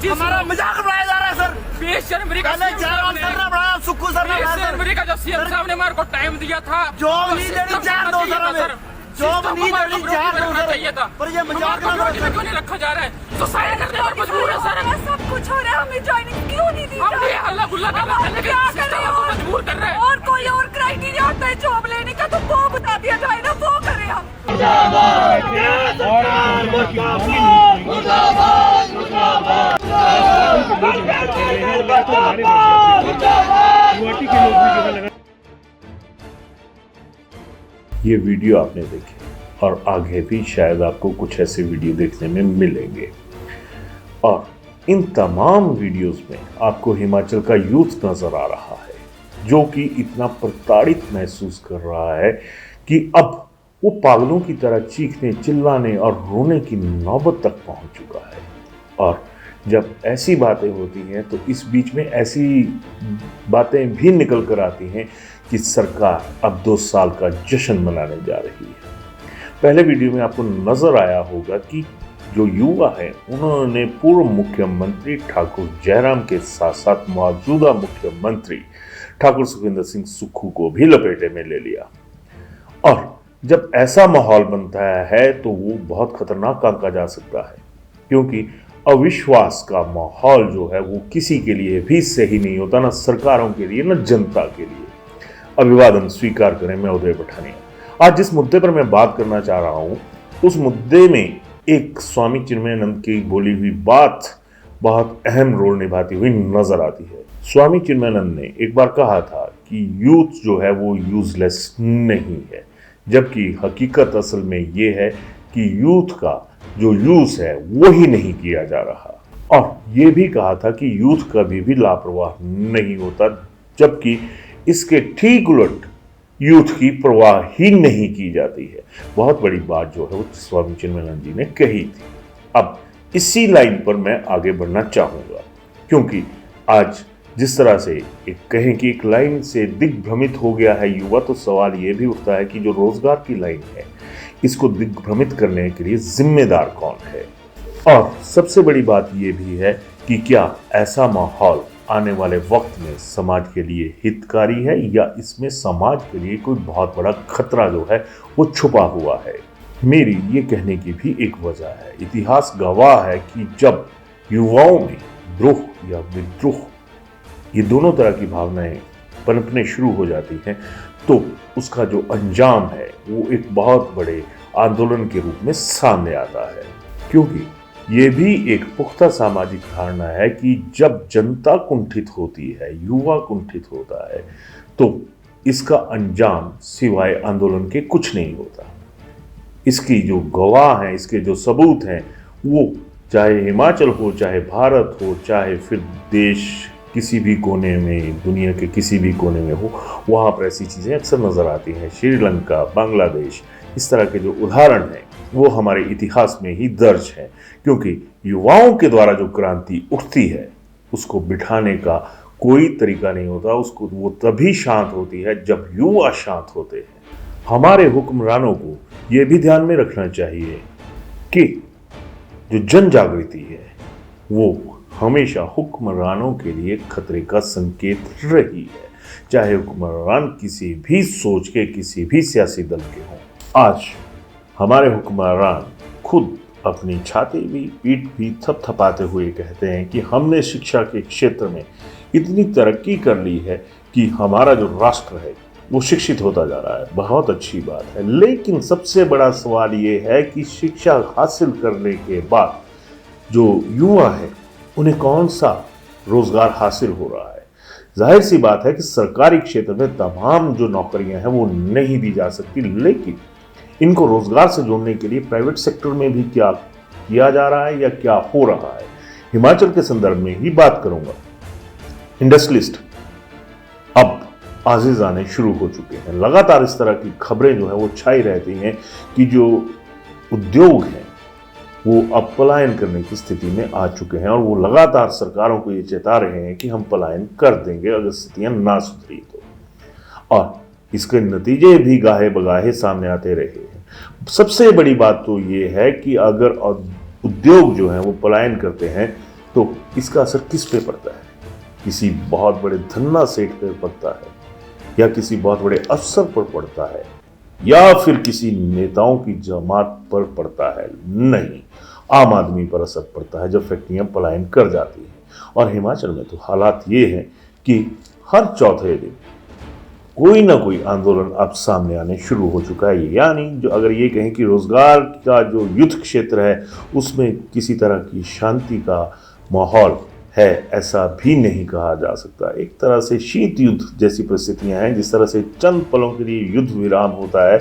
हमारा मजाक उड़ाया जा रहा है सर। जनवरी का सुक्खू सर ने जनवरी का जो सीएम साहब ने हमारे को टाइम दिया था, जॉब नहीं देनी, जान दो सर हमें, जॉब नहीं देनी, जान दो सर चाहिए था। पर ये मजाक क्यों नहीं रखा जा रहा है? तो साइन करने पर मजबूर है सर। सब कुछ हो रहा है, हमें ज्वाइनिंग क्यों नहीं दी? हम ये हल्ला गुल्ला मजबूर कर रहे हैं। और कोई और क्राइटेरिया होता है जॉब लेने का तो वो बता दिया जाए ना, वो करें हम। ये वीडियो आपने देखी और आगे भी शायद आपको कुछ ऐसे वीडियो देखने में मिलेंगे, और इन तमाम वीडियोस में आपको हिमाचल का यूथ नजर आ रहा है जो कि इतना प्रताड़ित महसूस कर रहा है कि अब वो पागलों की तरह चीखने, चिल्लाने और रोने की नौबत तक पहुंच चुका है। और जब ऐसी बातें होती हैं तो इस बीच में ऐसी बातें भी निकल कर आती हैं कि सरकार अब 2 साल का जश्न मनाने जा रही है। पहले वीडियो में आपको नजर आया होगा कि जो युवा है उन्होंने पूर्व मुख्यमंत्री ठाकुर जयराम के साथ साथ मौजूदा मुख्यमंत्री ठाकुर सुखविंदर सिंह सुक्खू को भी लपेटे में ले लिया। और जब ऐसा माहौल बनता है तो वो बहुत खतरनाक आंका जा सकता है, क्योंकि अविश्वास का माहौल जो है वो किसी के लिए भी सही नहीं होता, ना सरकारों के लिए, ना जनता के लिए। अभिवादन स्वीकार करें, मैं उदय पठानिया। आज जिस मुद्दे पर मैं बात करना चाह रहा हूं उस मुद्दे में एक स्वामी चिन्मयानंद की बोली हुई बात बहुत अहम रोल निभाती हुई नजर आती है। स्वामी चिन्मयानंद ने एक बार कहा था कि यूथ जो है वो यूजलेस नहीं है, जबकि हकीकत असल में ये है कि यूथ का जो यूज है वो ही नहीं किया जा रहा। और ये भी कहा था कि यूथ कभी भी लापरवाह नहीं होता, जबकि इसके ठीक उलट यूथ की परवाह ही नहीं की जाती है। बहुत बड़ी बात जो है वो स्वामी चिन्मयानंद जी ने कही थी। अब इसी लाइन पर मैं आगे बढ़ना चाहूँगा, क्योंकि आज जिस तरह से एक कहें कि एक लाइन से दिग्भ्रमित हो गया है युवा, तो सवाल ये भी उठता है कि जो रोजगार की लाइन है इसको दिग्भ्रमित करने के लिए जिम्मेदार कौन है। और सबसे बड़ी बात ये भी है कि क्या ऐसा माहौल आने वाले वक्त में समाज के लिए हितकारी है, या इसमें समाज के लिए कोई बहुत बड़ा खतरा जो है वो छुपा हुआ है। मेरी ये कहने की भी एक वजह है। इतिहास गवाह है कि जब युवाओं में द्रोह या विद्रोह ये दोनों तरह की भावनाएं पनपने शुरू हो जाती हैं तो उसका जो अंजाम है वो एक बहुत बड़े आंदोलन के रूप में सामने आता है। क्योंकि ये भी एक पुख्ता सामाजिक धारणा है कि जब जनता कुंठित होती है, युवा कुंठित होता है, तो इसका अंजाम सिवाय आंदोलन के कुछ नहीं होता। इसकी जो गवाह हैं, इसके जो सबूत हैं, वो चाहे हिमाचल हो, चाहे भारत हो, चाहे फिर देश किसी भी कोने में, दुनिया के किसी भी कोने में हो, वहाँ पर ऐसी चीज़ें अक्सर नज़र आती हैं। श्रीलंका, बांग्लादेश, इस तरह के जो उदाहरण हैं वो हमारे इतिहास में ही दर्ज है। क्योंकि युवाओं के द्वारा जो क्रांति उठती है उसको बिठाने का कोई तरीका नहीं होता, उसको वो तभी शांत होती है जब युवा शांत होते हैं। हमारे हुक्मरानों को ये भी ध्यान में रखना चाहिए कि जो जन जागृति है वो हमेशा हुक्मरानों के लिए खतरे का संकेत रही है, चाहे हुक्मरान किसी भी सोच के, किसी भी सियासी दल के हों। आज हमारे हुक्मरान खुद अपनी छाती भी, पीठ भी थपथपाते हुए कहते हैं कि हमने शिक्षा के क्षेत्र में इतनी तरक्की कर ली है कि हमारा जो राष्ट्र है वो शिक्षित होता जा रहा है। बहुत अच्छी बात है, लेकिन सबसे बड़ा सवाल ये है कि शिक्षा हासिल करने के बाद जो युवा है उन्हें कौन सा रोजगार हासिल हो रहा है। जाहिर सी बात है कि सरकारी क्षेत्र में तमाम जो नौकरियां हैं वो नहीं दी जा सकती, लेकिन इनको रोजगार से जोड़ने के लिए प्राइवेट सेक्टर में भी क्या किया जा रहा है या क्या हो रहा है। हिमाचल के संदर्भ में ही बात करूंगा। इंडस्ट्रियलिस्ट अब आजिज आने शुरू हो चुके हैं। लगातार इस तरह की खबरें जो है वो छाई रहती हैं कि जो उद्योग हैं वो अब पलायन करने की स्थिति में आ चुके हैं, और वो लगातार सरकारों को ये चेता रहे हैं कि हम पलायन कर देंगे अगर स्थितियां ना सुधरी तो। और इसके नतीजे भी गाहे बगाहे सामने आते रहे हैं। सबसे बड़ी बात तो ये है कि अगर उद्योग जो है वो पलायन करते हैं तो इसका असर किस पे पड़ता है? किसी बहुत बड़े धन्ना सेठ पे पड़ता है, या किसी बहुत बड़े अफसर पर पड़ता है, या फिर किसी नेताओं की जमात पर पड़ता है? नहीं, आम आदमी पर असर पड़ता है जब फैक्ट्रियां पलायन कर जाती हैं। और हिमाचल में तो हालात ये हैं कि हर चौथे दिन कोई ना कोई आंदोलन अब सामने आने शुरू हो चुका है। यानी जो अगर ये कहें कि रोजगार का जो युद्ध क्षेत्र है उसमें किसी तरह की शांति का माहौल है, ऐसा भी नहीं कहा जा सकता। एक तरह से शीत युद्ध जैसी परिस्थितियां हैं। जिस तरह से चंद पलों के लिए युद्ध विराम होता है,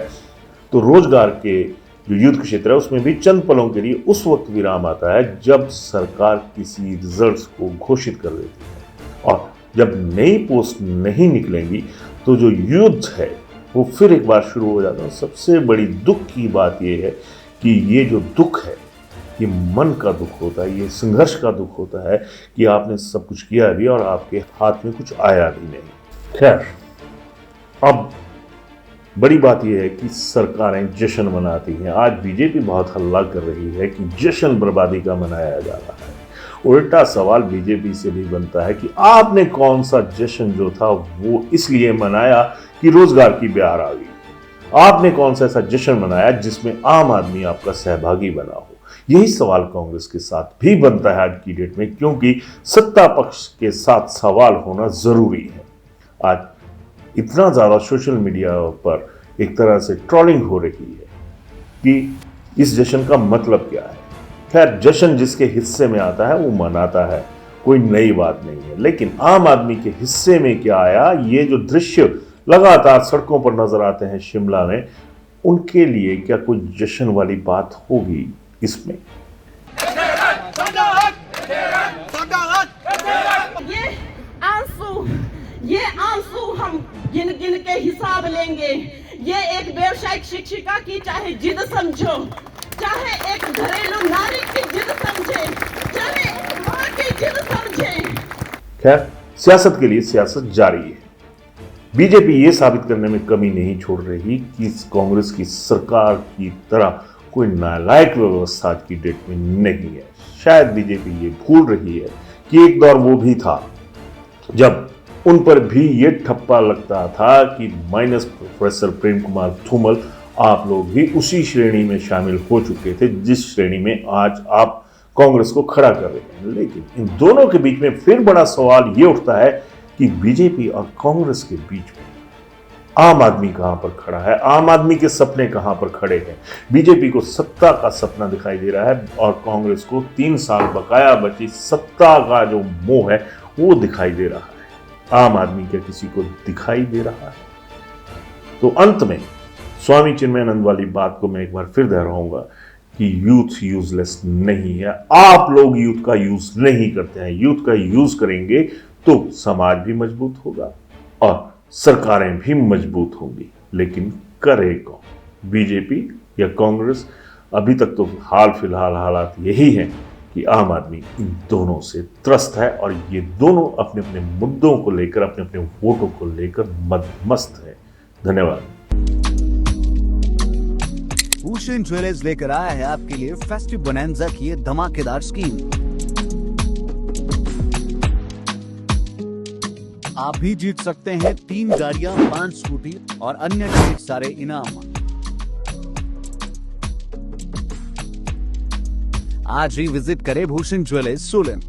तो रोजगार के जो युद्ध क्षेत्र है उसमें भी चंद पलों के लिए उस वक्त विराम आता है जब सरकार किसी रिजल्ट्स को घोषित कर देती है। और जब नई पोस्ट नहीं निकलेंगी तो जो युद्ध है वो फिर एक बार शुरू हो जाता है। सबसे बड़ी दुख की बात यह है कि ये जो दुख है ये मन का दुख होता है, ये संघर्ष का दुख होता है कि आपने सब कुछ किया भी और आपके हाथ में कुछ आया भी नहीं। खैर, अब बड़ी बात यह है कि सरकारें जश्न मनाती हैं। आज बीजेपी बहुत हल्ला कर रही है कि जश्न बर्बादी का मनाया जा रहा है। उल्टा सवाल बीजेपी से भी बनता है कि आपने कौन सा जश्न जो था वो इसलिए मनाया कि रोजगार की बहार आ गई? आपने कौन सा ऐसा जश्न मनाया जिसमें आम आदमी आपका सहभागी बना हो? यही सवाल कांग्रेस के साथ भी बनता है आज की डेट में, क्योंकि सत्ता पक्ष के साथ सवाल होना जरूरी है। आज इतना ज्यादा सोशल मीडिया पर एक तरह से ट्रोलिंग हो रही है कि इस जश्न का मतलब क्या है। खैर, जश्न जिसके हिस्से में आता है वो मनाता है, कोई नई बात नहीं है। लेकिन आम आदमी के हिस्से में क्या आया, ये जो दृश्य लगातार सड़कों पर नजर आते हैं शिमला में, उनके लिए क्या कोई जश्न वाली बात होगी इसमें? ये आंसू हम गिन गिन के हिसाब लेंगे। ये एक व्यावसायिक शिक्षिका की चाहे जिद समझो, चाहे एक घरेलू नारी की जिद समझे, चाहे मां की जिद समझे। खैर, सियासत के लिए सियासत जारी है। बीजेपी ये साबित करने में कमी नहीं छोड़ रही कि कांग्रेस की सरकार की तरह कोई नालायक व्यवस्था आज की डेट में नहीं है। शायद बीजेपी ये भूल रही है कि एक दौर वो भी था जब उन पर भी ये ठप्पा लगता था कि माइनस प्रोफेसर प्रेम कुमार धूमल, आप लोग भी उसी श्रेणी में शामिल हो चुके थे जिस श्रेणी में आज आप कांग्रेस को खड़ा कर रहे हैं। लेकिन इन दोनों के बीच में फिर बड़ा सवाल ये उठता है कि बीजेपी और कांग्रेस के बीच में आम आदमी कहां पर खड़ा है, आम आदमी के सपने कहां पर खड़े हैं। बीजेपी को सत्ता का सपना दिखाई दे रहा है और कांग्रेस को 3 साल बकाया बची सत्ता का जो मोह है वो दिखाई दे रहा है। आम आदमी क्या किसी को दिखाई दे रहा है? तो अंत में स्वामी चिन्मयानंद वाली बात को मैं एक बार फिर दोहराऊंगा कि यूथ यूजलेस नहीं है। आप लोग यूथ का यूज नहीं करते हैं। यूथ का यूज करेंगे तो समाज भी मजबूत होगा और सरकारें भी मजबूत होंगी। लेकिन करे कौन, बीजेपी या कांग्रेस? अभी तक तो हाल फिलहाल हालात यही हैं कि आम आदमी इन दोनों से त्रस्त है और ये दोनों अपने अपने मुद्दों को लेकर, अपने अपने वोटों को लेकर मदमस्त है। धन्यवाद। भूषण ज्वेलर्स लेकर आया है आपके लिए फेस्टिव बोनैंजा की ये धमाकेदार स्कीम। आप भी जीत सकते हैं 3 गाड़ियां, 5 स्कूटी और अन्य ढेर सारे इनाम। आज ही विजिट करें भूषण ज्वेलर्स सोलन।